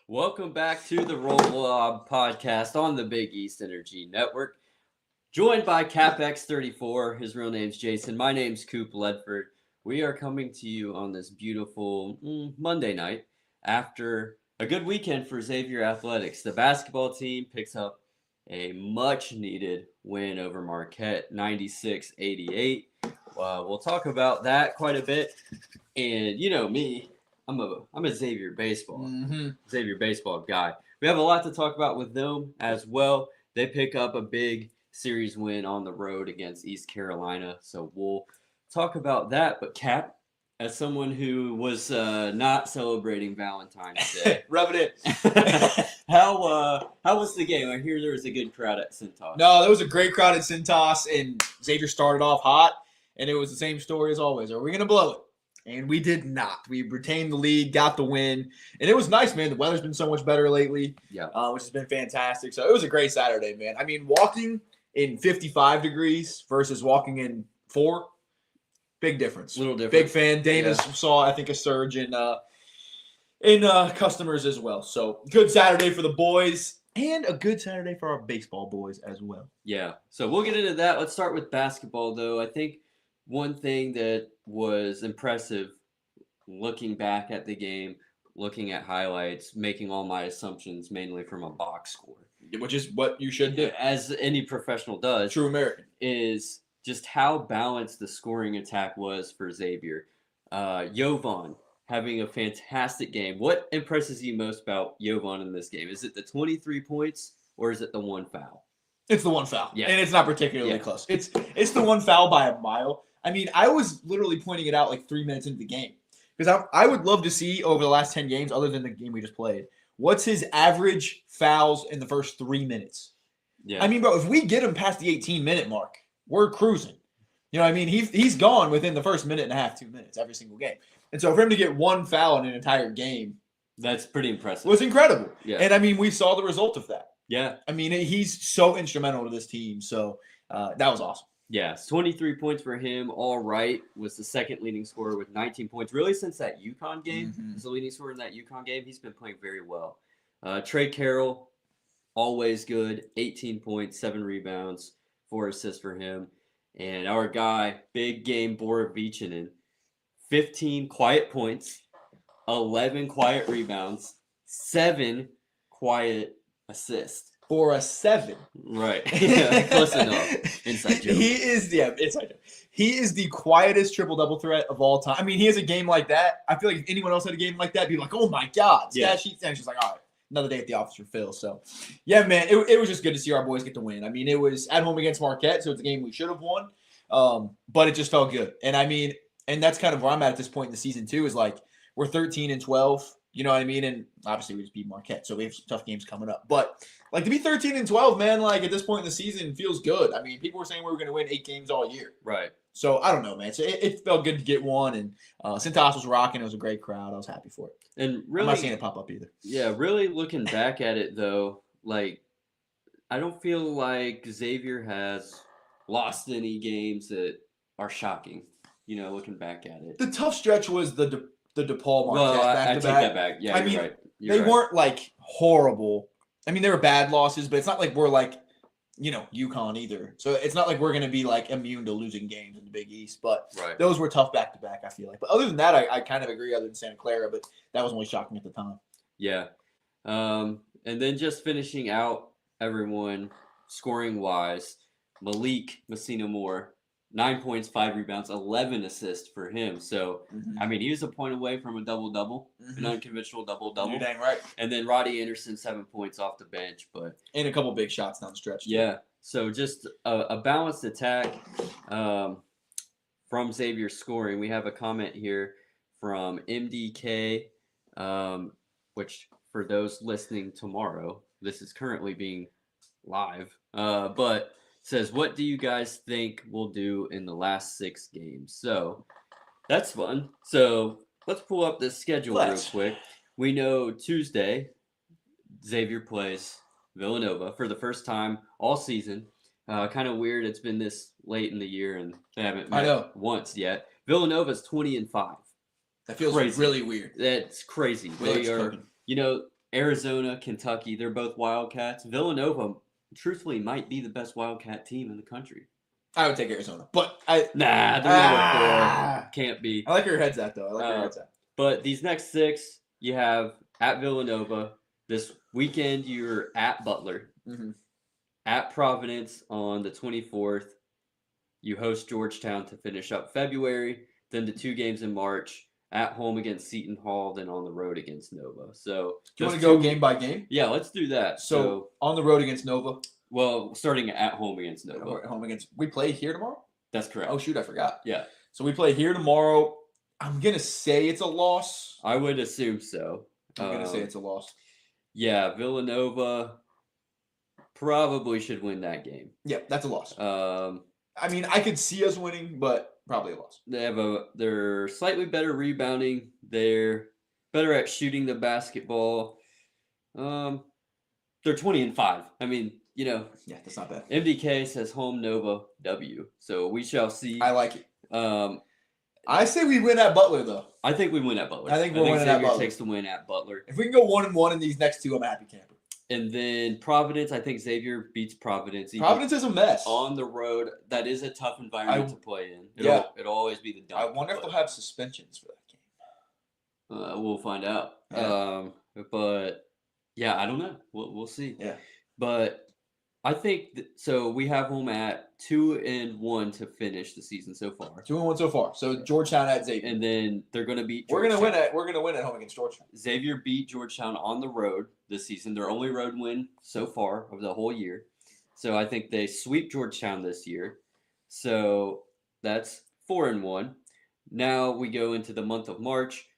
Welcome back to the Roll Lob podcast on the Big East Energy Network. Joined by CapX34. His real name's Jason. My name's Coop Ledford. We are coming to you on this beautiful Monday night after a good weekend for Xavier Athletics. The basketball team picks up a much-needed win over Marquette, 96-88. We'll talk about that quite a bit. And you know me, I'm a Xavier Baseball, Xavier Baseball guy. We have a lot to talk about with them as well. They pick up a big series win on the road against East Carolina, so we'll talk about that. But Cap, as someone who was not celebrating Valentine's Day, rub it in. how was the game? I hear there was a good crowd at Cintas. No, there was a great crowd at Cintas, and Xavier started off hot, and it was the same story as always. Are we gonna blow it? And we did not. We retained the lead, got the win, and it was nice, man. The weather's been so much better lately, which has been fantastic. So it was a great Saturday, man. I mean, walking in 55 degrees versus walking in 4, big difference. Little different. Big fan. Dana's saw, I think, a surge in customers as well. So good Saturday for the boys, and a good Saturday for our baseball boys as well. Yeah. So we'll get into that. Let's start with basketball, though. I think one thing that was impressive looking back at the game, looking at highlights, making all my assumptions mainly from a box score, which is what you should do, as any professional does. True American. Is just how balanced the scoring attack was for Xavier. Jovan having a fantastic game. What impresses you most about Jovan in this game? Is it the 23 points or is it the 1 foul? It's the 1 foul, yeah, and it's not particularly close. It's the 1 foul by a mile. I mean, I was literally pointing it out like 3 minutes into the game because I would love to see over the last 10 games, other than the game we just played, what's his average fouls in the first 3 minutes. Yeah. I mean, bro, if we get him past the 18-minute mark, we're cruising. You know what I mean? He's gone within the first minute and a half, 2 minutes every single game. And so for him to get 1 foul in an entire game, that's pretty impressive. Was incredible. Yeah. And I mean, we saw the result of that. Yeah. I mean, he's so instrumental to this team. So that was awesome. Yeah, 23 points for him. All right, was the second leading scorer with 19 points. Really, since that UConn game, he's the leading scorer in that UConn game. He's been playing very well. Trey Carroll, always good. 18 points, 7 rebounds, 4 assists for him. And our guy, big game Borovichinen, 15 quiet points, 11 quiet rebounds, 7 quiet assists. For a 7. Right. Yeah, close enough. Inside joke. Inside joke. He is the quietest triple-double threat of all time. I mean, he has a game like that. I feel like if anyone else had a game like that, it'd be like, oh my God. Stat sheet. And she's like, all right, another day at the office for Phil. So, yeah, man, it was just good to see our boys get the win. I mean, it was at home against Marquette, so it's a game we should have won. But it just felt good. And I mean, and that's kind of where I'm at this point in the season, too, is like we're 13-12. You know what I mean? And obviously we just beat Marquette, so we have some tough games coming up. But like to be 13-12, man, like at this point in the season feels good. I mean, people were saying we were going to win 8 games all year. Right. So I don't know, man. So it felt good to get one, and Cintas was rocking. It was a great crowd. I was happy for it. And really, I'm not seeing it pop up either. Yeah, really looking back at it though, like I don't feel like Xavier has lost any games that are shocking. You know, looking back at it, the tough stretch was the DePaul Marquette well, back I to take back. that back. Yeah, I mean, right. They weren't like horrible. I mean, they were bad losses, but it's not like we're like, you know, UConn either. So it's not like we're going to be like immune to losing games in the Big East. But those were tough back to back, I feel like. But other than that, I kind of agree. Other than Santa Clara, but that was only shocking at the time. Yeah, and then just finishing out everyone scoring wise, Malik Messina Moore. 9 points, 5 rebounds, 11 assists for him. So, I mean, he was a point away from a double-double, an unconventional double-double. You're dang right. And then Roddy Anderson, 7 points off the bench. And a couple big shots down the stretch. Too. Yeah. So, just a balanced attack from Xavier scoring. We have a comment here from MDK, which for those listening tomorrow, this is currently being live. But says, what do you guys think we'll do in the last 6 games? So that's fun. So let's pull up the schedule real quick. We know Tuesday, Xavier plays Villanova for the first time all season. Kind of weird. It's been this late in the year and they haven't met once yet. Villanova's 20-5. That feels crazy. really weird. That's crazy. Really They are, cooking. Arizona, Kentucky, they're both Wildcats. Villanova, truthfully, might be the best Wildcat team in the country. I would take Arizona, but Nah, they're number 4. Can't be. I like where your head's at, though. I like where your head's at. But these next 6, you have at Villanova. This weekend, you're at Butler. Mm-hmm. At Providence on the 24th. You host Georgetown to finish up February. Then the 2 games in March. At home against Seton Hall, then on the road against Nova. So do you want to go game by game? Yeah, let's do that. So on the road against Nova. Well, starting at home against Nova. Home against. We play here tomorrow? That's correct. Oh shoot, I forgot. Yeah. So we play here tomorrow. I'm gonna say it's a loss. I would assume so. I'm gonna say it's a loss. Yeah, Villanova probably should win that game. Yeah, that's a loss. I mean, I could see us winning, but probably a loss. They're slightly better rebounding. They're better at shooting the basketball. They're 20-5. I mean, yeah, that's not bad. MDK says home Nova W. So we shall see. I like it. I say we win at Butler, though. I think we win at Butler. I think we're winning at Butler. Takes the win at Butler. If we can go 1-1 in these next 2, I'm a happy camper. And then Providence, I think Xavier beats Providence. Providence is a mess. On the road, that is a tough environment to play in. It'll always be the dunk. I wonder if they'll have suspensions for that game. We'll find out. Yeah. But, yeah, I don't know. We'll see. Yeah. But I think so. We have them at 2-1 to finish the season so far. 2-1 so far. So Georgetown at Xavier, and then they're going to beat. We're gonna win at home against Georgetown. Xavier beat Georgetown on the road this season. Their only road win so far of the whole year. So I think they sweep Georgetown this year. So that's 4-1. Now we go into the month of March.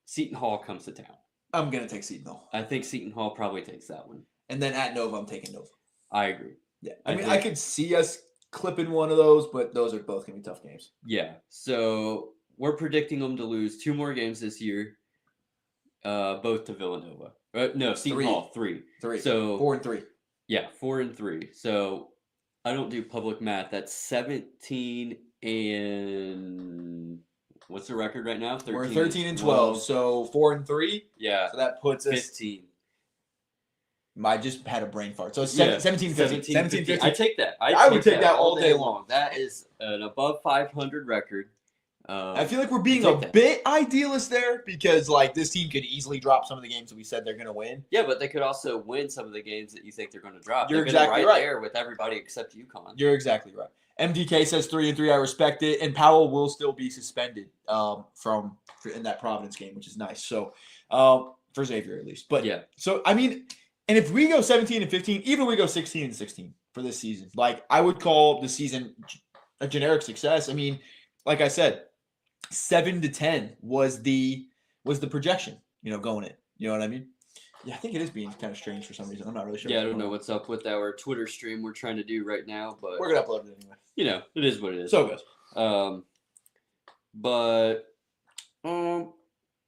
Seton Hall comes to town. I'm gonna take Seton Hall. I think Seton Hall probably takes that one. And then at Nova, I'm taking Nova. I agree. Yeah. I could see us clipping one of those, but those are both going to be tough games. Yeah. So we're predicting them to lose 2 more games this year, both to Villanova. No, Seton Hall, 3. 3. So 4-3. Yeah, 4-3. So I don't do public math. That's 17 and what's the record right now? 13. We're 13 and 12. So 4-3. Yeah. So that puts us 15. I just had a brain fart. So 17, 15. 17, 15. I take that. I would take that all day long. That is an above 500 record. I feel like we're being a bit idealist there because, this team could easily drop some of the games that we said they're going to win. Yeah, but they could also win some of the games that you think they're going to drop. You're exactly right there with everybody except UConn. You're exactly right. MDK says 3-3. I respect it, and Powell will still be suspended in that Providence game, which is nice. So for Xavier at least, but yeah. So I mean. And if we go 17 and 15, even if we go 16 and 16 for this season, I would call the season a generic success. I mean, like I said, 7-10 was the projection, going in. You know what I mean? Yeah, I think it is being kind of strange for some reason. I'm not really sure. Yeah, I don't know what's up with our Twitter stream we're trying to do right now, but we're gonna upload it anyway. It is what it is. So it goes.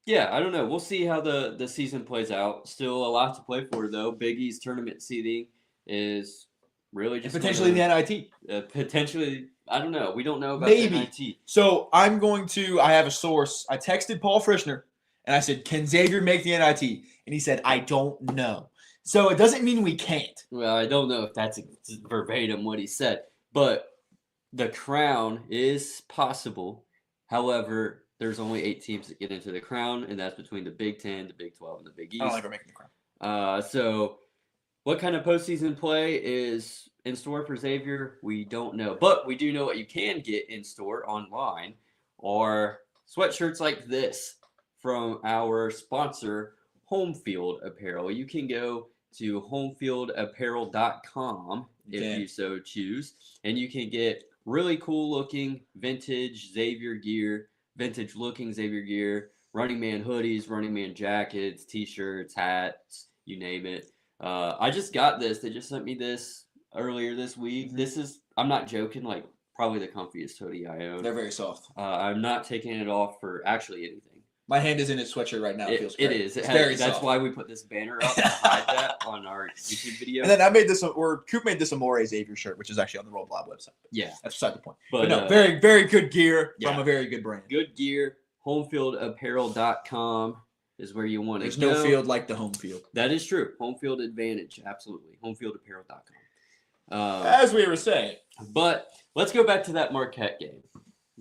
Yeah, I don't know. We'll see how the season plays out. Still a lot to play for, though. Big East tournament seeding is really just potentially the NIT. Potentially, I don't know. We don't know about the NIT. So I have a source. I texted Paul Frischner, and I said, can Xavier make the NIT? And he said, I don't know. So it doesn't mean we can't. Well, I don't know if that's verbatim what he said. But the crown is possible. However, there's only 8 teams that get into the crown, and that's between the Big 10, the Big 12, and the Big East. I don't think we're making the crown. So what kind of postseason play is in store for Xavier? We don't know. But we do know what you can get in store online are sweatshirts like this from our sponsor, Home Field Apparel. You can go to homefieldapparel.com if you so choose, and you can get really cool looking vintage Xavier gear, vintage looking Xavier gear, Running Man hoodies, Running Man jackets, t-shirts, hats, you name it. I just got this. They just sent me this earlier this week. Mm-hmm. This is, I'm not joking, probably the comfiest hoodie I own. They're very soft. I'm not taking it off for actually anything. My hand is in his sweatshirt right now. It feels great. It is. It's very soft. That's why we put this banner up to hide that on our YouTube video. And then I made this, Coop made this Amore Xavier shirt, which is actually on the Roll Blob website. Yeah. That's beside the point. But no, very, very good gear from a very good brand. Good gear, homefieldapparel.com is where you want to go. There's no field like the home field. That is true. Home field advantage, absolutely. Homefieldapparel.com. As we were saying. But let's go back to that Marquette game.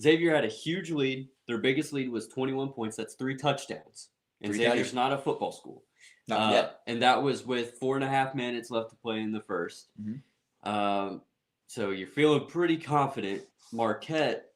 Xavier had a huge lead. Their biggest lead was 21 points. That's 3 touchdowns. And Xavier's not a football school. Not yet. And that was with 4.5 minutes left to play in the first. So you're feeling pretty confident. Marquette,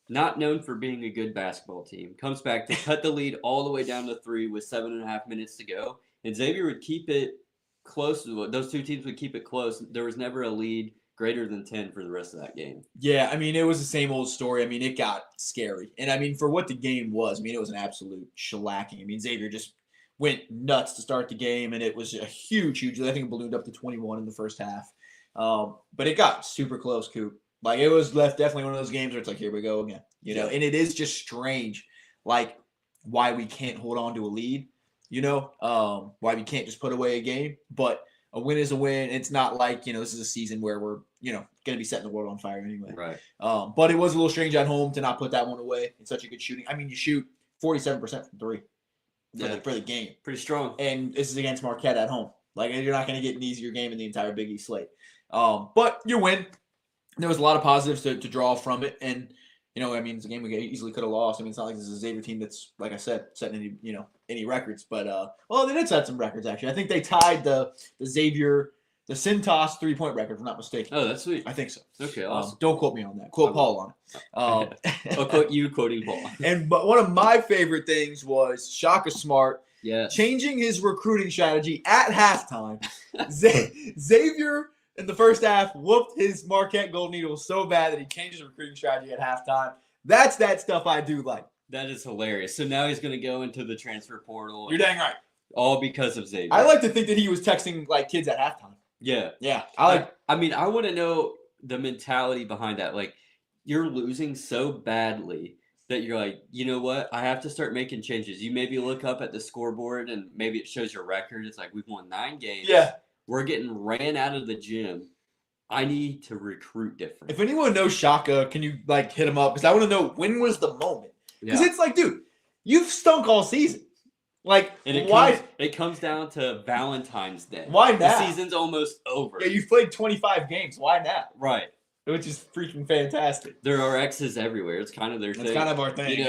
not known for being a good basketball team, comes back to cut the lead all the way down to 3 with 7.5 minutes to go. And Xavier would keep it close. Those two teams would keep it close. There was never a lead greater than 10 for the rest of that game. Yeah, I mean, it was the same old story. I mean, it got scary. And, I mean, for what the game was, I mean, it was an absolute shellacking. I mean, Xavier just went nuts to start the game, and it was a huge, I think it ballooned up to 21 in the first half. But it got super close, Coop. Like, it was definitely one of those games where it's like, here we go again. You know, and it is just strange, like, why we can't hold on to a lead, you know, why we can't just put away a game. But a win is a win. It's not like, this is a season where we're, going to be setting the world on fire anyway. Right. But it was a little strange at home to not put that one away. It's such a good shooting. I mean, you shoot 47% from 3 for the game. Pretty strong. And this is against Marquette at home. Like, you're not going to get an easier game in the entire Big East slate. But you win. There was a lot of positives to draw from it. And, I mean, it's a game we easily could have lost. I mean, it's not like this is a Xavier team that's, like I said, setting any records. But, well, they did set some records, actually. I think they tied the Xavier, the Cintas 3-point record, if I'm not mistaken. Oh, that's sweet. I think so. Okay, awesome. Don't quote me on that. Quote Paul on it. I'll quote you quoting Paul. But one of my favorite things was Shaka Smart changing his recruiting strategy at halftime. Xavier in the first half whooped his Marquette Golden Eagles so bad that he changed his recruiting strategy at halftime. That's that stuff I do like. That is hilarious. So now he's going to go into the transfer portal. You're dang right. All because of Xavier. I like to think that he was texting like kids at halftime. Yeah. Yeah. I want to know the mentality behind that. Like, you're losing so badly that you're like, you know what? I have to start making changes. You maybe look up at the scoreboard and maybe it shows your record. It's like, we've won 9 games. Yeah. We're getting ran out of the gym. I need to recruit different. If anyone knows Shaka, can you hit him up? Because I want to know, when was the moment? Because it's like, dude, you've stunk all season. Like, and why? It comes down to Valentine's Day. Why now? The season's almost over. Yeah, you've played 25 games. Why now? Right. Which is freaking fantastic. There are X's everywhere. It's kind of their thing. It's kind of our thing.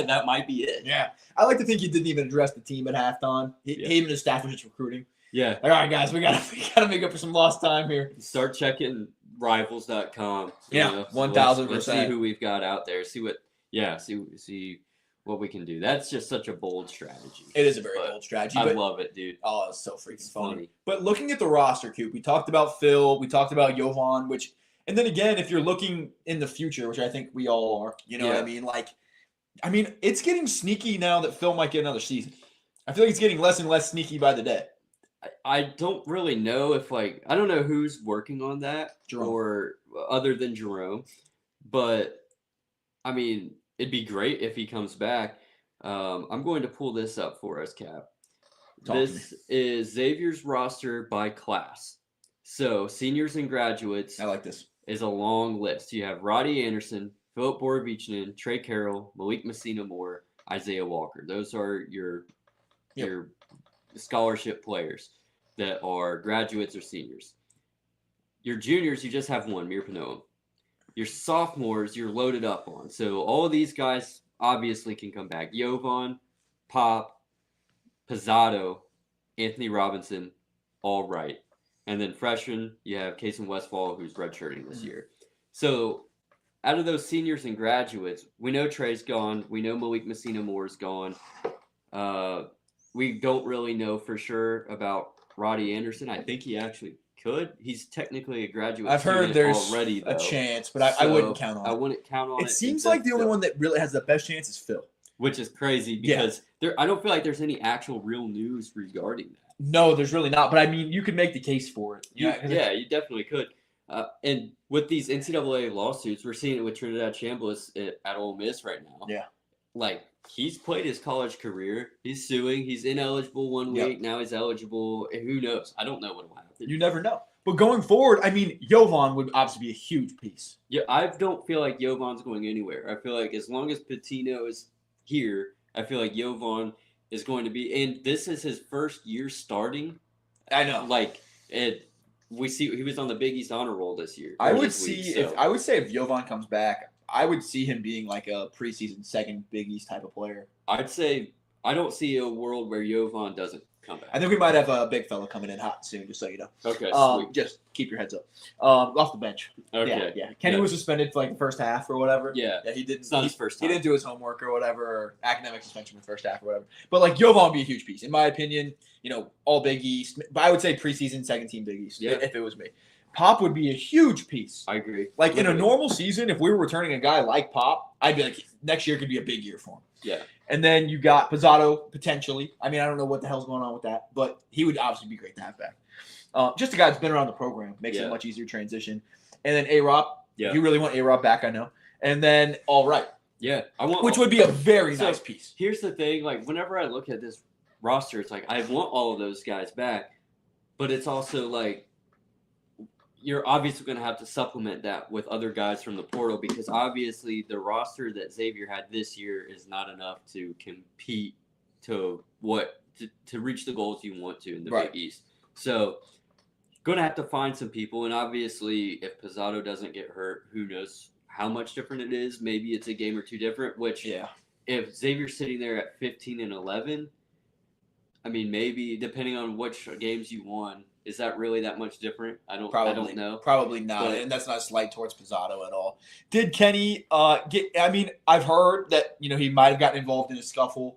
That might be it. Yeah. I like to think he didn't even address the team at halftime. He and his staff were just recruiting. Yeah. All right, guys, we gotta make up for some lost time here. Start checking rivals.com. Yeah, 1,000%. Let's see who we've got out there. See what we can do. That's just such a bold strategy. It is a very bold strategy. I love it, dude. Oh, it's so freaking funny. But looking at the roster, Coop, we talked about Phil, we talked about Jovan, and then again, if you're looking in the future, which I think we all are, what I mean? It's getting sneaky now that Phil might get another season. I feel like it's getting less and less sneaky by the day. I don't really know if I don't know who's working on that or other than Jerome, but I mean, it'd be great if he comes back. I'm going to pull this up for us, Cap. This is Xavier's roster by class. So seniors and graduates. I like this. Is a long list. You have Roddy Anderson, Philip Borovichnin, Trey Carroll, Malik Messina-Moore, Isaiah Walker. Those are your scholarship players that are graduates or seniors. Your juniors, you just have one, Mir Panoa. Your sophomores, you're loaded up on. So all of these guys obviously can come back. Jovan, Pop, Pizzotto, Anthony Robinson, all right. And then freshmen, you have Kason Westfall, who's redshirting this year. So out of those seniors and graduates, we know Trey's gone. We know Malik Messina-Moore's gone. We don't really know for sure about Roddy Anderson. I think he actually could. He's technically a graduate. I've heard there's already, a chance, but I wouldn't count on it. I wouldn't count on it. It seems like the only one that really has the best chance is Phil. Which is crazy because I don't feel like there's any actual real news regarding that. No, there's really not. But I mean, you could make the case for it. You definitely could. And with these NCAA lawsuits, we're seeing it with Trinidad Chambliss at Ole Miss right now. Yeah. Like, he's played his college career. He's suing. He's ineligible one week. Now he's eligible. Who knows? I don't know what will happen. You never know. But going forward, I mean, Jovan would obviously be a huge piece. Yeah, I don't feel like Jovan's going anywhere. I feel like as long as Patino is here, I feel like Jovan is going to be, and this is his first year starting. I know. Like we see he was on the Big East honor roll this year. I or would this see week, if so. I would say if Jovan comes back, I would see him being like a preseason second Big East type of player. I'd say I don't see a world where Jovan doesn't come back. I think we might have a big fella coming in hot soon, just so you know. Okay, sweet. Just keep your heads up. Off the bench. Okay. Yeah. Kenny was suspended for like the first half or whatever. Yeah. He didn't. It's not his first time. He didn't do his homework or whatever, or academic suspension for the first half or whatever. But like Jovan would be a huge piece, in my opinion. All Big East. But I would say preseason second team Big East. Yeah. If it was me. Pop would be a huge piece. I agree. Like in a normal season, if we were returning a guy like Pop, I'd be like, next year could be a big year for him. Yeah. And then you got Pizzato potentially. I mean, I don't know what the hell's going on with that, but he would obviously be great to have back. Just a guy that's been around the program makes it a much easier transition. And then A-Rob. Yeah. You really want A-Rob back, I know. And then All Right. Yeah. Which would be a very nice piece. Here's the thing. Like, whenever I look at this roster, it's like I want all of those guys back. But it's also like you're obviously going to have to supplement that with other guys from the portal because obviously the roster that Xavier had this year is not enough to compete to reach the goals you want to in the Big East. So going to have to find some people, and obviously if Pizzato doesn't get hurt, who knows how much different it is. Maybe it's a game or two different, which if Xavier's sitting there at 15-11, I mean, maybe depending on which games you won, is that really that much different? I don't know. Probably not, and that's not a slight towards Pizzato at all. Did Kenny get? I mean, I've heard that he might have gotten involved in a scuffle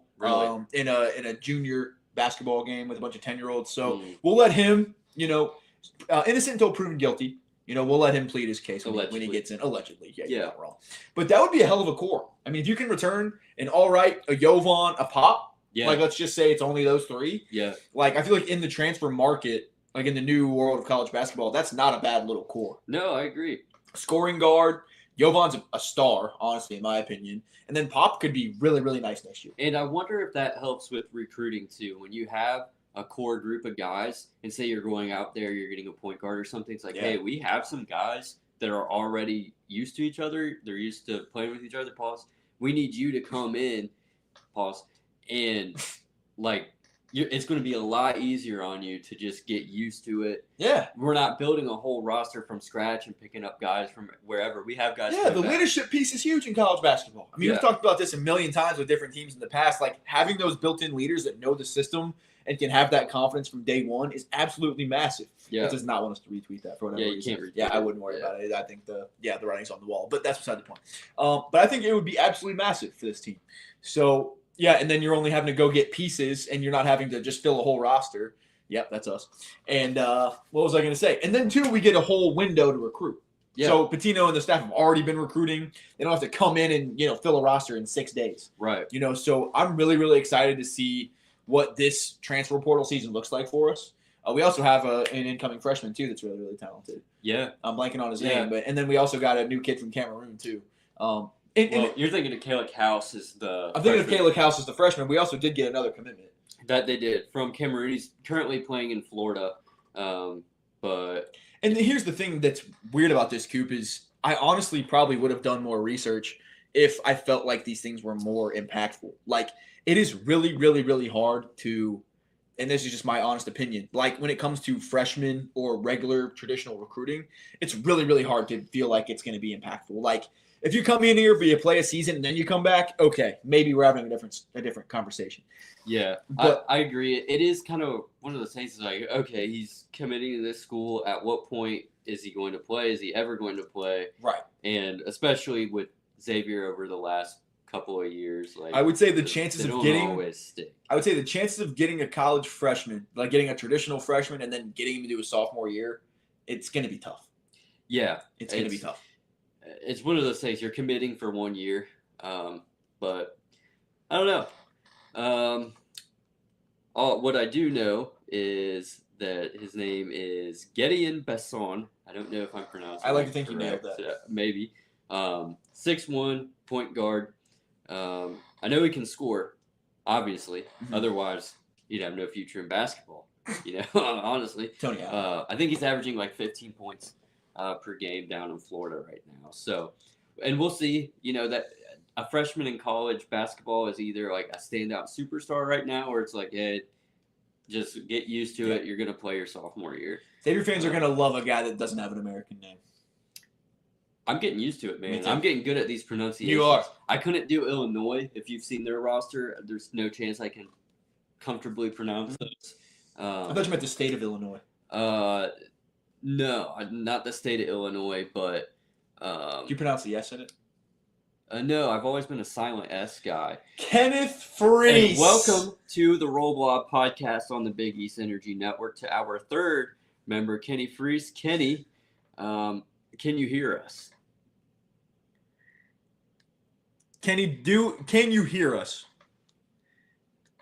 in a junior basketball game with a bunch of 10-year-olds. So we'll let him, innocent until proven guilty. We'll let him plead his case when he gets in. Allegedly, you're not wrong. But that would be a hell of a core. I mean, if you can return an All Right, a Jovan, a Pop. Yeah. Like, let's just say it's only those three. Yeah. Like, I feel like in the transfer market, like in the new world of college basketball, that's not a bad little core. No, I agree. Scoring guard, Jovan's a star, honestly, in my opinion. And then Pop could be really, really nice next year. And I wonder if that helps with recruiting, too. When you have a core group of guys, and say you're going out there, you're getting a point guard or something, it's like, hey, we have some guys that are already used to each other. They're used to playing with each other, pause. We need you to come in, pause, and, like, it's going to be a lot easier on you to just get used to it. Yeah. We're not building a whole roster from scratch and picking up guys from wherever. We have guys. Yeah, the leadership piece is huge in college basketball. I mean, we've talked about this a million times with different teams in the past. Like, having those built-in leaders that know the system and can have that confidence from day one is absolutely massive. Yeah. It does not want us to retweet that for whatever reason. You can't retweet it. I wouldn't worry about it. I think the writing's on the wall. But that's beside the point. But I think it would be absolutely massive for this team. So, yeah, and then you're only having to go get pieces, and you're not having to just fill a whole roster. Yep, that's us. And what was I going to say? And then, too, we get a whole window to recruit. Yeah. So Patino and the staff have already been recruiting. They don't have to come in and, fill a roster in 6 days. Right. So I'm really, really excited to see what this transfer portal season looks like for us. We also have an incoming freshman, too, that's really, really talented. Yeah. I'm blanking on his name. And then we also got a new kid from Cameroon, too. You're thinking of Kalik House as the I'm thinking of Kalik House as the freshman. We also did get another commitment. That they did from Cameroon. He's currently playing in Florida. And here's the thing that's weird about this, Coop, is I honestly probably would have done more research if I felt like these things were more impactful. Like, it is really, really, really hard to, and this is just my honest opinion, like when it comes to freshmen or regular traditional recruiting, it's really, really hard to feel like it's going to be impactful. Like, if you come in here, you play a season, and then you come back, okay, maybe we're having a different conversation. Yeah, but I agree. It is kind of one of those things. Is like, okay, he's committing to this school. At what point is he going to play? Is he ever going to play? Right. And especially with Xavier over the last couple of years, like I would say the chances of getting a college freshman, like getting a traditional freshman, and then getting him to do a sophomore year, it's going to be tough. Yeah, it's going to be tough. It's one of those things. You're committing for 1 year, but I don't know. What I do know is that his name is Xavier Baseball. I don't know if I'm pronouncing it. I like to think you nailed that. Maybe. 6'1", point guard. I know he can score, obviously. Mm-hmm. Otherwise, you'd have no future in basketball. Honestly. Tony. I think he's averaging like 15 points per game down in Florida right now. So, and we'll see. That a freshman in college basketball is either like a standout superstar right now, or it's like, yeah, just get used to it. You're gonna play your sophomore year. Xavier fans are gonna love a guy that doesn't have an American name. I'm getting used to it, Me man. too. I'm getting good at these pronunciations. You are. I couldn't do Illinois. If you've seen their roster, there's no chance I can comfortably pronounce those. I thought you meant the state of Illinois. No, not the state of Illinois, but Do you pronounce the S in it? no, I've always been a silent S guy. Kenneth Freese. And welcome to the Roll Blob podcast on the Big East Energy Network to our third member, Kenny Freese. Kenny, can you hear us? Can you hear us?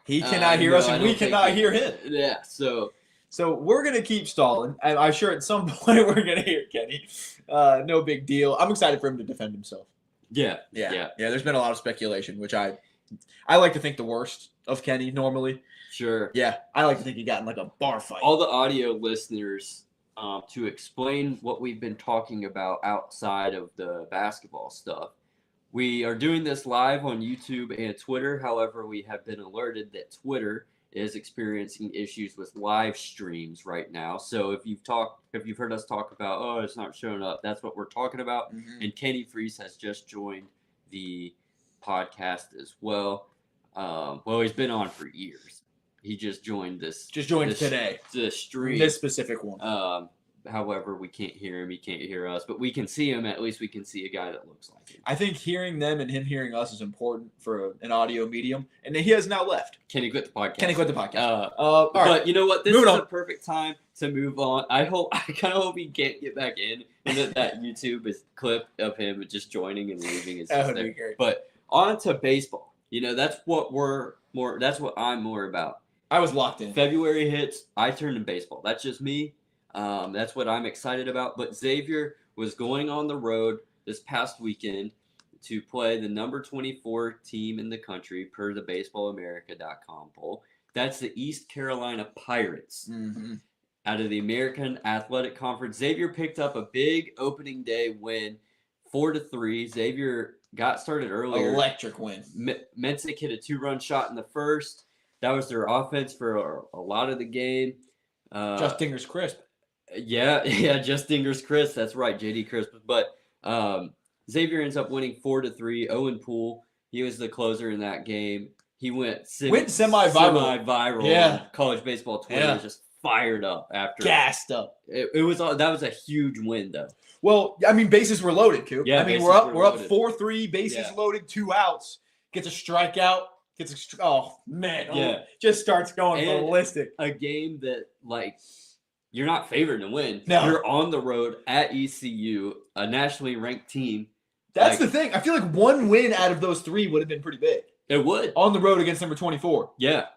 He cannot hear no, us, I and don't we think cannot he- hear him. Yeah, so we're gonna keep stalling, and I'm sure at some point we're gonna hear Kenny. No big deal. I'm excited for him to defend himself. yeah. There's been a lot of speculation, which I like to think the worst of Kenny normally. Sure. Yeah, I like to think he got in like a bar fight. All the audio listeners, to explain what we've been talking about outside of the basketball stuff. We are doing this live on YouTube and Twitter. However, we have been alerted that Twitter is experiencing issues with live streams right now. So if you've heard us talk about, oh, it's not showing up, that's what we're talking about. Mhm. And Kenny Freese has just joined the podcast as well. Well, he's been on for years. He just joined this. Just joined today. The stream. This specific one. However, we can't hear him. He can't hear us, but we can see him. At least we can see a guy that looks like him. I think hearing them and him hearing us is important for an audio medium. And he has now left. Kenny quit the podcast. Can he quit the podcast? All right. But you know what? This Moving is on. a perfect time to move on. I kind of hope he can't get back in, and that YouTube is clip of him just joining and leaving is That just would there. be great. But on to baseball. You know, that's what That's what I'm more about. I was locked in. February hits, I turn to baseball. That's just me. That's what I'm excited about. But Xavier was going on the road this past weekend to play the number 24 team in the country per the baseballamerica.com poll. That's the East Carolina Pirates. Mm-hmm. Out of the American Athletic Conference. Xavier picked up a big opening day win, 4-3. Xavier got started earlier. Electric win. Mensick hit a 2-run shot in the first. That was their offense for a lot of the game. Just Dinger's crisp. Yeah, just Dinger's Chris. That's right, JD Crisp. But Xavier ends up winning 4-3. Owen Poole, he was the closer in that game. He went semi-viral. Yeah. On college baseball Twitter. Yeah. Just fired up after. Gassed up. That was a huge win though. Well, I mean, bases were loaded, Coop. Yeah, I mean, bases we're up loaded. 4-3, bases loaded, 2 outs. Gets a strikeout. Oh man! Yeah. Just starts going And ballistic. A game that you're not favored to win. No. You're on the road at ECU, a nationally ranked team. That's the thing. I feel like one win out of those 3 would have been pretty big. It would. On the road against number 24. Yeah,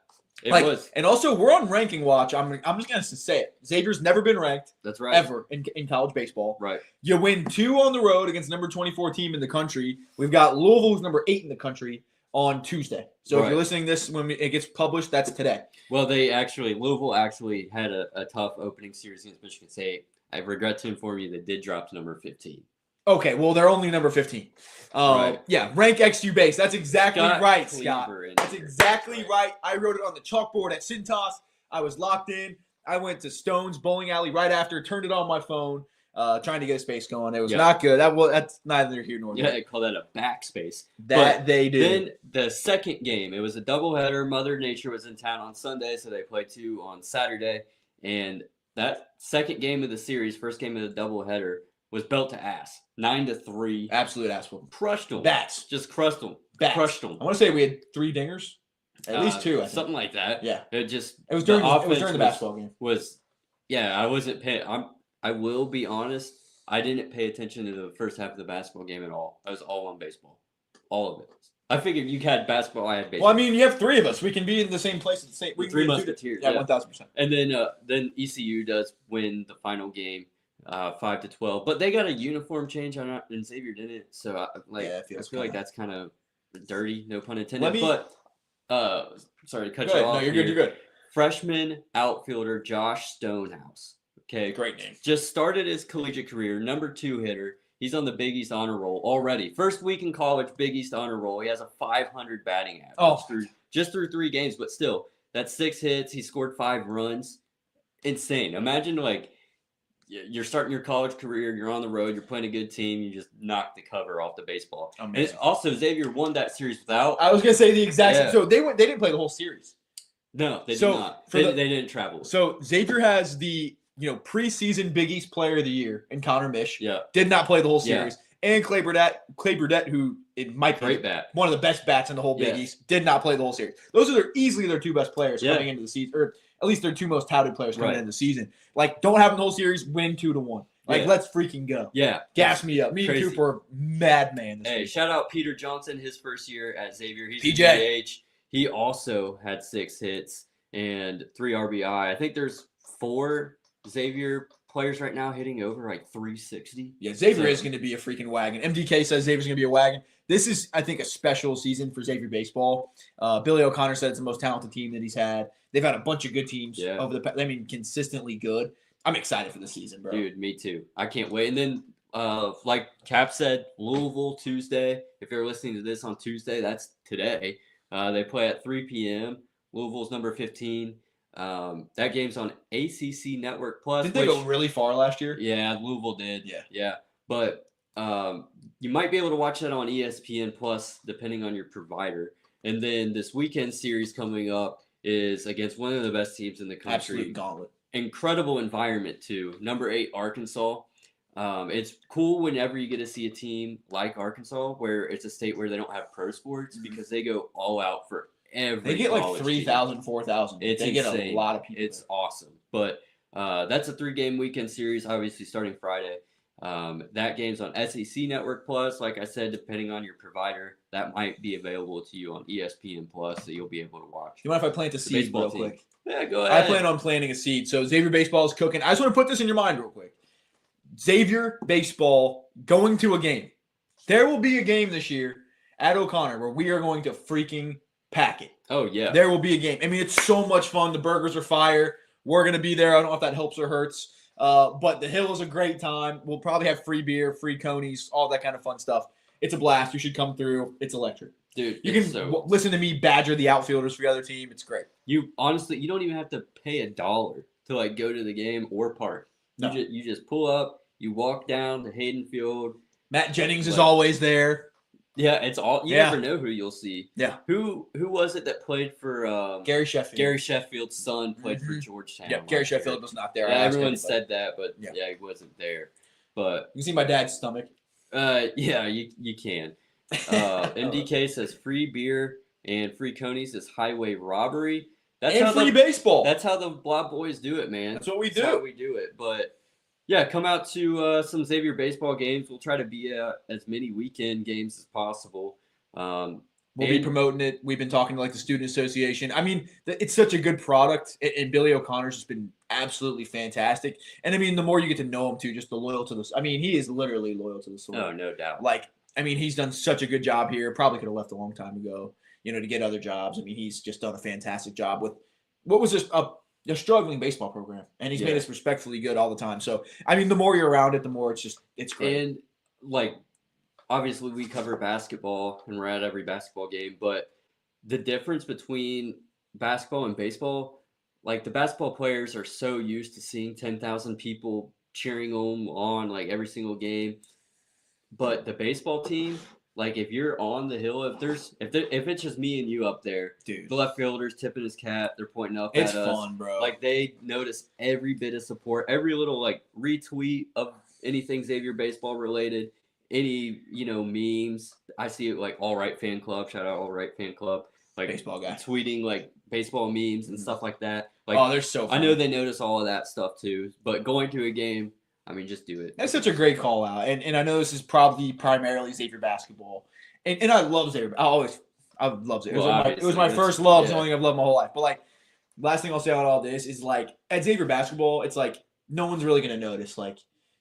it Like, was. And also, we're on ranking watch. I'm just gonna say it. Xavier's never been ranked That's right. ever in college baseball. Right. You win 2 on the road against number 24 team in the country. We've got Louisville, who's number 8 in the country, on Tuesday. So if Right. you're listening to this when it gets published, that's today. Well, Louisville actually had a tough opening series against Michigan State. I regret to inform you they did drop to number 15. Okay, well, they're only number 15. Right. Yeah, rank XU base. That's exactly right, Cleaver Scott. in That's there. exactly right. I wrote it on the chalkboard at Cintas. I was locked in. I went to Stone's Bowling Alley right after, turned it on my phone, trying to get a space going. It was not good. That's neither here nor there. Yeah, they call that a backspace. That But they did. Then the second game, it was a doubleheader. Mother Nature was in town on Sunday, so they played 2 on Saturday. And that second game of the series, first game of the doubleheader, was belt to ass. 9-3. Absolute ass whooping. Crushed them. Bats. Just crushed them. Bats. Crushed them. I want to say we had 3 dingers. At least 2, I think. Something like that. Yeah. It was during offense the basketball game. I wasn't paying. I will be honest. I didn't pay attention to the first half of the basketball game at all. I was all on baseball. All of it. I figured you had basketball, I had baseball. Well, I mean, you have 3 of us. We can be in the same place at the same. We can 3 be Musketeers. Yeah, 1,000%. And then ECU does win the final game, 5-12. But they got a uniform change on it, and Xavier didn't. So I feel like that's kind of dirty, no pun intended. Sorry to cut you off. No, you're good. You're good. Freshman outfielder Josh Stonehouse. Okay, Great name. Just started his collegiate career, number 2 hitter. He's on the Big East honor roll already. First week in college, Big East honor roll. He has a 500 batting average through 3 games, but still, that's 6 hits. He scored 5 runs. Insane. Imagine like you're starting your college career, you're on the road, you're playing a good team, you just knock the cover off the baseball. Amazing. And it's also Xavier won that series without. I was gonna say the exact same. So they didn't play the whole series. No, they did not. They didn't travel. So Xavier has the preseason Big East Player of the Year in Connor Mish. Yeah. Did not play the whole series. Yeah. And Clay Burdett, who it might be one of the best bats in the whole Big East, did not play the whole series. Those are easily their 2 best players coming into the season, or at least their 2 most touted players coming into the season. Like, don't have them the whole series, win 2-1. Like, let's freaking go. Yeah. Gas me up. Me and Cooper are madman this week. Shout out Peter Johnson, his first year at Xavier. He's PJ. PH. He also had 6 hits and 3 RBI. I think there's 4 Xavier players right now hitting over like 360. Yeah, Xavier is going to be a freaking wagon. MDK says Xavier's going to be a wagon. This is, I think, a special season for Xavier Baseball. Billy O'Connor said it's the most talented team that he's had. They've had a bunch of good teams over the past. I mean, consistently good. I'm excited for the season, bro. Dude, me too. I can't wait. And then, like Cap said, Louisville Tuesday. If you're listening to this on Tuesday, that's today. They play at 3 p.m. Louisville's number 15. That game's on ACC Network Plus. Did they go really far last year? Yeah, Louisville did. Yeah. But you might be able to watch that on ESPN Plus, depending on your provider. And then this weekend series coming up is against one of the best teams in the country. Absolute gauntlet. Incredible environment too. Number 8 Arkansas. It's cool whenever you get to see a team like Arkansas, where it's a state where they don't have pro sports, because they go all out for every. They get like 3,000, 4,000. They insane. Get a lot of people. It's awesome. But that's a 3-game weekend series, obviously starting Friday. That game's on SEC Network Plus. Like I said, depending on your provider, that might be available to you on ESPN Plus, so you'll be able to watch. You mind if I plant a seed real quick? Yeah, go ahead. I plan on planting a seed. So Xavier Baseball is cooking. I just want to put this in your mind real quick. Xavier Baseball going to a game. There will be a game this year at O'Connor where we are going to freaking pack it. Oh, yeah. There will be a game. I mean, it's so much fun. The burgers are fire. We're going to be there. I don't know if that helps or hurts. But the Hill is a great time. We'll probably have free beer, free conies, all that kind of fun stuff. It's a blast. You should come through. It's electric. Dude, you can listen to me badger the outfielders for the other team. It's great. You honestly, you don't even have to pay $1 to like go to the game or park. No. You just pull up, you walk down to Hayden Field. Matt Jennings is always there. Yeah, it's all. You never know who you'll see. Yeah. Who was it that played for Gary Sheffield? Gary Sheffield's son played for Georgetown. Yeah, Gary Sheffield was not there. Yeah, everyone said that, but yeah, he wasn't there. But you can see my dad's stomach. Yeah, you can. MDK says free beer and free conies is highway robbery. That's free baseball. That's how the Blob Boys do it, man. That's what we do. That's how we do it. But yeah, come out to some Xavier baseball games. We'll try to be at as many weekend games as possible. We'll be promoting it. We've been talking to like the student association. I mean, it's such a good product, and Billy O'Connor's just been absolutely fantastic. And I mean, the more you get to know him too, just the loyal to this. I mean, he is literally loyal to the sport. Oh, no doubt. Like, I mean, he's done such a good job here. Probably could have left a long time ago, to get other jobs. I mean, he's just done a fantastic job with what was just a struggling baseball program, and he's made us respectfully good all the time. So, I mean, the more you're around it, the more it's great. And like, obviously, we cover basketball, and we're at every basketball game. But the difference between basketball and baseball, like the basketball players are so used to seeing 10,000 people cheering them on like every single game. But the baseball team, like if you're on the hill, if it's just me and you up there, dude, the left fielder's tipping his cap, they're pointing up at us. It's fun, bro. Like they notice every bit of support, every little like retweet of anything Xavier baseball related, any memes. I see it like All Right Fan Club, shout out All Right Fan Club, like baseball guy tweeting like baseball memes and stuff like that. Like, oh, they're so fun. I know they notice all of that stuff too, but going to a game, I mean, just do it. That's such a great call out. And I know this is probably primarily Xavier basketball. And I love Xavier. I love Xavier. It was my first love. It's the only thing I've loved my whole life. But like, last thing I'll say about all this is like at Xavier basketball, it's like no one's really gonna notice, like,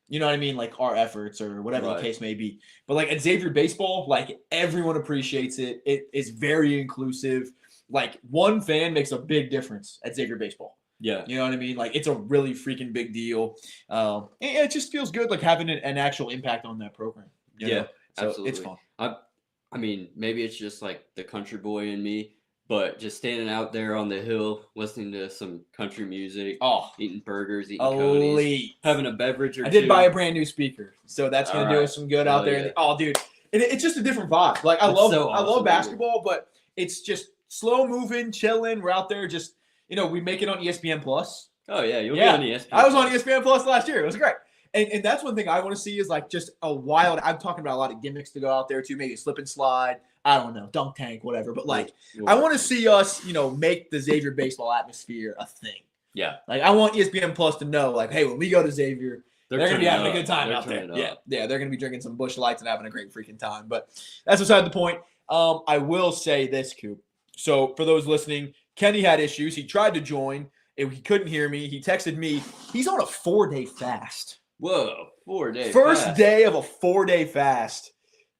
you know what I mean, like our efforts or whatever the case may be. But like at Xavier baseball, like everyone appreciates it. It is very inclusive. Like one fan makes a big difference at Xavier baseball. Yeah. You know what I mean? Like, it's a really freaking big deal. And it just feels good, like, having an actual impact on that program. You know? So absolutely. it's fun. I mean, maybe it's just like the country boy in me, but just standing out there on the hill, listening to some country music, eating burgers, eating conies, having a beverage or two. I did buy a brand new speaker, so that's going to do us some good out there. Yeah. Dude, it's just a different vibe. Like, I love basketball, but it's just slow moving, chilling. We're out there just, we make it on ESPN Plus. Oh, yeah, you'll be on ESPN I was on ESPN Plus last year. It was great. And that's one thing I want to see is like just a wild. I'm talking about a lot of gimmicks to go out there too. Maybe a slip and slide. I don't know, dunk tank, whatever. But like, I want to see us, make the Xavier baseball atmosphere a thing. Yeah. Like, I want ESPN Plus to know, like, hey, when we go to Xavier, they're going to be having a good time out there. Yeah, they're going to be drinking some Busch Lights and having a great freaking time. But that's beside the point. I will say this, Coop. So for those listening, Kenny had issues. He tried to join. He couldn't hear me. He texted me. He's on a 4-day fast. Whoa, 4-day First fast. day of a 4-day fast.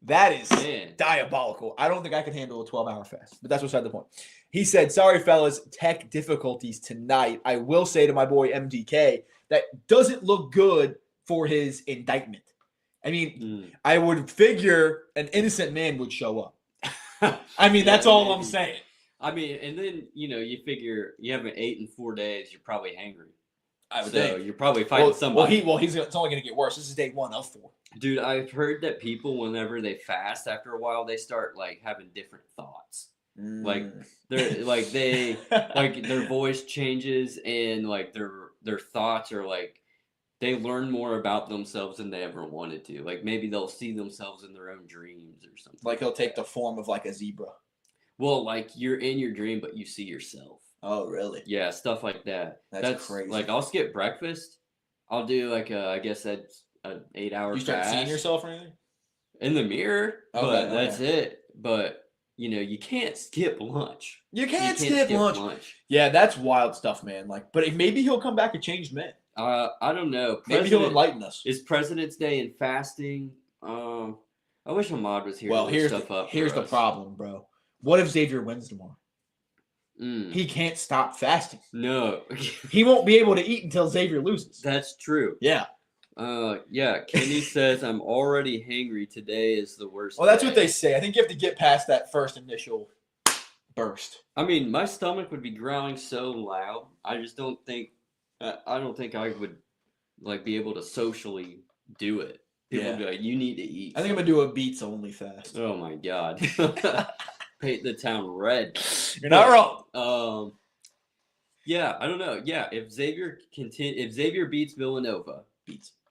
That is diabolical. I don't think I can handle a 12-hour fast, but that's beside the point. He said, sorry, fellas, tech difficulties tonight. I will say to my boy MDK, that doesn't look good for his indictment. I mean, I would figure an innocent man would show up. I mean, that's all I'm saying. I mean, and then, you figure you haven't ate in 4 days, you're probably hangry. I would think. You're probably fighting somebody. It's only going to get worse. This is day 1 of 4. Dude, I've heard that people, whenever they fast, after a while, they start like having different thoughts. Like they're like their voice changes and like their thoughts are like they learn more about themselves than they ever wanted to. Like maybe they'll see themselves in their own dreams or something. Like he'll take the form of like a zebra. Well, like you're in your dream, but you see yourself. Oh, really? Yeah, stuff like that. That's crazy. Like I'll skip breakfast. I'll do like I guess that's an 8-hour fast. You start seeing yourself or anything? In the mirror, but that's it. But you can't skip lunch. You can't skip lunch. Yeah, that's wild stuff, man. Like, but maybe he'll come back a changed man. I don't know. Maybe he'll enlighten us. Is President's Day and fasting? I wish Ahmad was here. Well, here's the problem, bro. What if Xavier wins tomorrow? He can't stop fasting. No. He won't be able to eat until Xavier loses. That's true. Yeah. Kenny says, I'm already hangry. Today is the worst. Well, that's what they say. I think you have to get past that first initial burst. I mean, my stomach would be growling so loud. I just don't think I would like be able to socially do it. People would be like, you need to eat. I think I'm going to do a beats only fast. Oh my God. Paint the town red. You're not wrong. Yeah, I don't know. Yeah, if Xavier beats Villanova,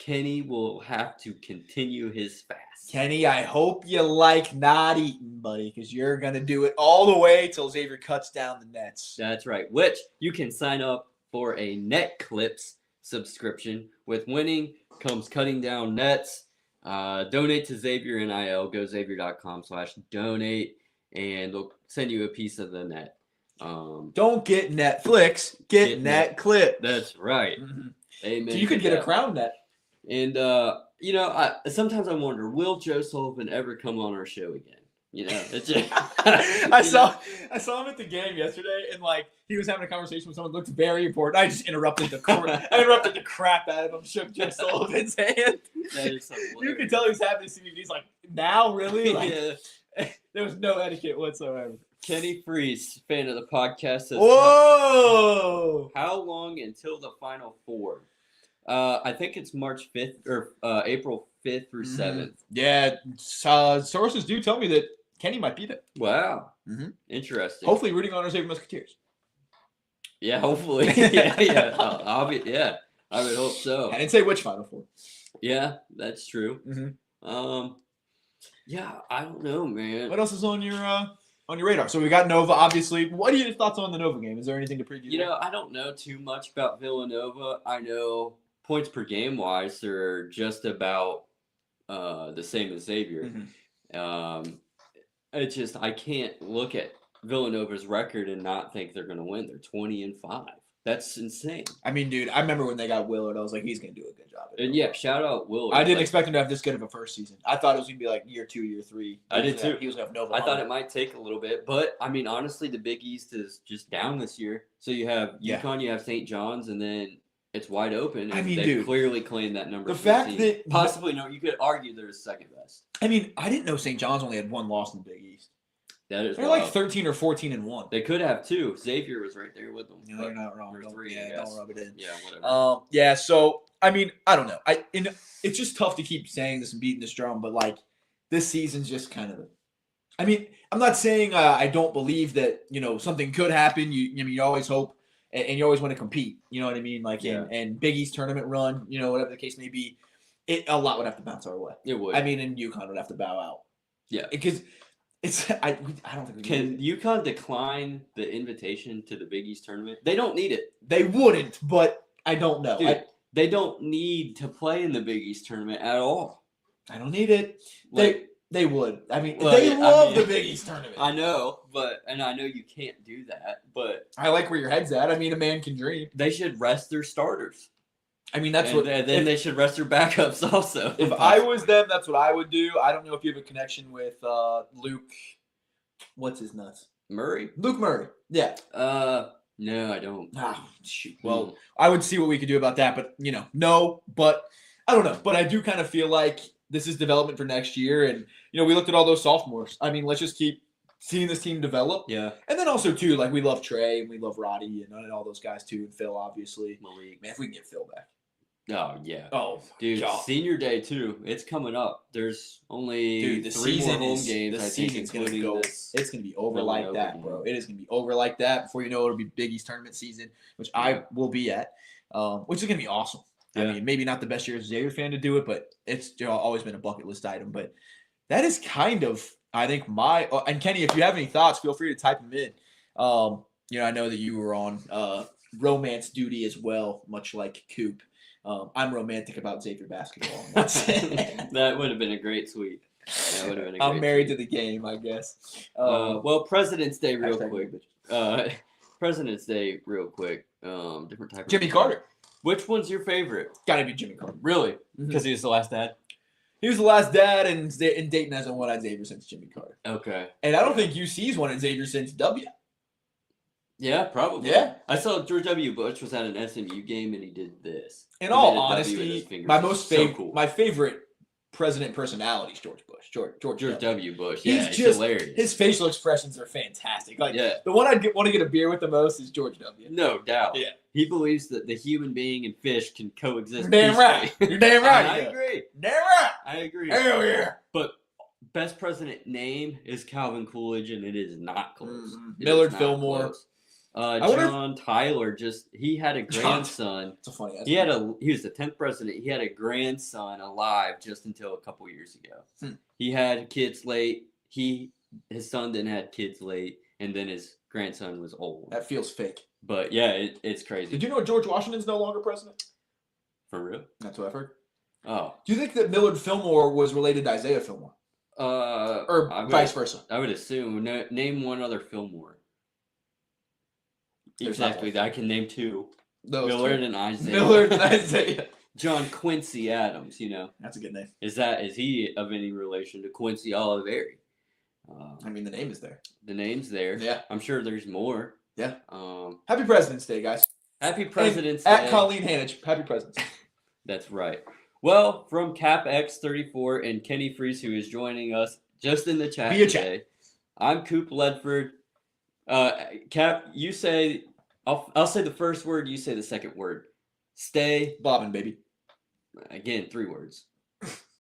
Kenny will have to continue his fast. Kenny, I hope you like not eating, buddy, because you're gonna do it all the way till Xavier cuts down the nets. That's right. Which you can sign up for a Net Clips subscription. With winning comes cutting down nets. Donate to Xavier NIL. Go Xavier.com/donate. And they'll send you a piece of the net. Don't get Netflix, get Net Clip. That's right. Mm-hmm. Amen. So you could get a crown net. And sometimes I wonder, will Joe Sullivan ever come on our show again? It's just, I saw him at the game yesterday, and like he was having a conversation with someone that looked very important. I just interrupted the crap out of him. Shook Joe Sullivan's hand. That is so you could tell he was happy to see me. He's like, now really? Like, there was no etiquette whatsoever. Kenny Freeze, fan of the podcast, says, whoa! How long until the Final Four? I think it's March 5th or April 5th through 7th. Yeah, sources do tell me that Kenny might beat it. Wow. Interesting. Hopefully rooting on our Xavier Musketeers. Yeah, hopefully. yeah. I would hope so. I didn't say which Final Four. Yeah, that's true. Yeah, I don't know, man. What else is on your radar? So we got Nova, obviously. What are your thoughts on the Nova game? Is there anything to preview? I don't know too much about Villanova. I know points per game wise, they're just about the same as Xavier. It's just I can't look at Villanova's record and not think they're going to win. They're 20-5. That's insane. I mean, dude, I remember when they got Willard. I was like, he's gonna do a good job. And yeah, shout out Willard. I didn't expect him to have this good of a first season. I thought it was gonna be like year 2, year 3. I did too. He was gonna have Nova. I thought it might take a little bit, but I mean, honestly, the Big East is just down this year. So you have UConn, you have St. John's, and then it's wide open. I mean, they dude, clearly claimed that number. The fact that possibly you could argue they're the second best. I mean, I didn't know St. John's only had one loss in the Big East. They're like 13 or 14-1. They could have 2. Xavier was right there with them. No, you're not wrong. Or 3, don't rub it in. Yeah, whatever. Yeah. So I mean, I don't know. It's just tough to keep saying this and beating this drum, but like this season's just kind of. I mean, I'm not saying I don't believe that something could happen. You always hope, and you always want to compete. You know what I mean? Like in Big East tournament run, whatever the case may be, a lot would have to bounce our way. It would. I mean, and UConn would have to bow out. Yeah, because. I don't think can UConn decline the invitation to the Big East tournament? They don't need it. They wouldn't, but I don't know. Dude, they don't need to play in the Big East tournament at all. I don't need it. Like, they would. I mean, they love the Big East tournament. I know, and I know you can't do that, but I like where your head's at. I mean, a man can dream. They should rest their starters. I mean, that's then they should rest their backups also. If I was them, that's what I would do. I don't know if you have a connection with Luke. What's his nuts? Murray? Luke Murray. Yeah. No, I don't. Oh, shoot. Well, I would see what we could do about that, but no. But I don't know. But I do kind of feel like this is development for next year, and we looked at all those sophomores. I mean, let's just keep seeing this team develop. Yeah. And then also too, like we love Trey and we love Roddy and all those guys too, and Phil obviously. Malik. Man, if we can get Phil back. Oh yeah. Oh dude, God. Senior day too. It's coming up. There's only 3 more home games. The season's gonna go. It's gonna be over like that, bro. It is gonna be over like that. Before you know it'll be Big East tournament season, which I will be at, which is gonna be awesome. Yeah. I mean, maybe not the best year as a Xavier fan to do it, but it's always been a bucket list item. But that is kind of, I think, and Kenny, if you have any thoughts, feel free to type them in. I know that you were on romance duty as well, much like Coop. I'm romantic about Xavier Basketball. That would have been a great tweet. I'm married to the game, I guess. Well, President's Day real quick. President's Day real quick. Different type. Jimmy Carter. Which one's your favorite? Gotta be Jimmy Carter. Really? Because he was the last dad? He was the last dad, and Dayton hasn't won at Xavier since Jimmy Carter. Okay. And I don't think UC's won at Xavier since W. Yeah, probably. Yeah. I saw George W. Bush was at an SMU game, and he did this. In all honesty, my favorite president personality is George Bush. George W. Bush. Yeah, he's just hilarious. His facial expressions are fantastic. Like the one I'd want to get a beer with the most is George W. No doubt. Yeah. He believes that the human being and fish can coexist. You're damn right. You're damn right. I agree. Damn right. I agree. Hell yeah. But best president name is Calvin Coolidge, and it is not close. Millard Fillmore. John Tyler he had a grandson. It's a funny. He was the 10th president. He had a grandson alive just until a couple years ago. He had kids late. His son didn't have kids late, and then his grandson was old. That feels fake. But yeah, it's crazy. Did you know George Washington's no longer president? For real? That's what I've heard. Oh. Do you think that Millard Fillmore was related to Isaiah Fillmore? Or vice versa? I would assume. Name one other Fillmore. Exactly. I can name 2. Millard and Isaiah. Millard and Isaiah. John Quincy Adams, That's a good name. Is he of any relation to Quincy Oliveri? I mean, the name is there. The name's there. Yeah. I'm sure there's more. Yeah. Happy President's Day, guys. Happy President's Day. At Colleen Hanich. Happy President's Day. That's right. Well, from CapX34 and Kenny Freese, who is joining us just in the chat today. I'm Coop Ledford. Cap, you say, I'll say the first word, you say the second word. Stay bobbing, baby. Again, 3 words.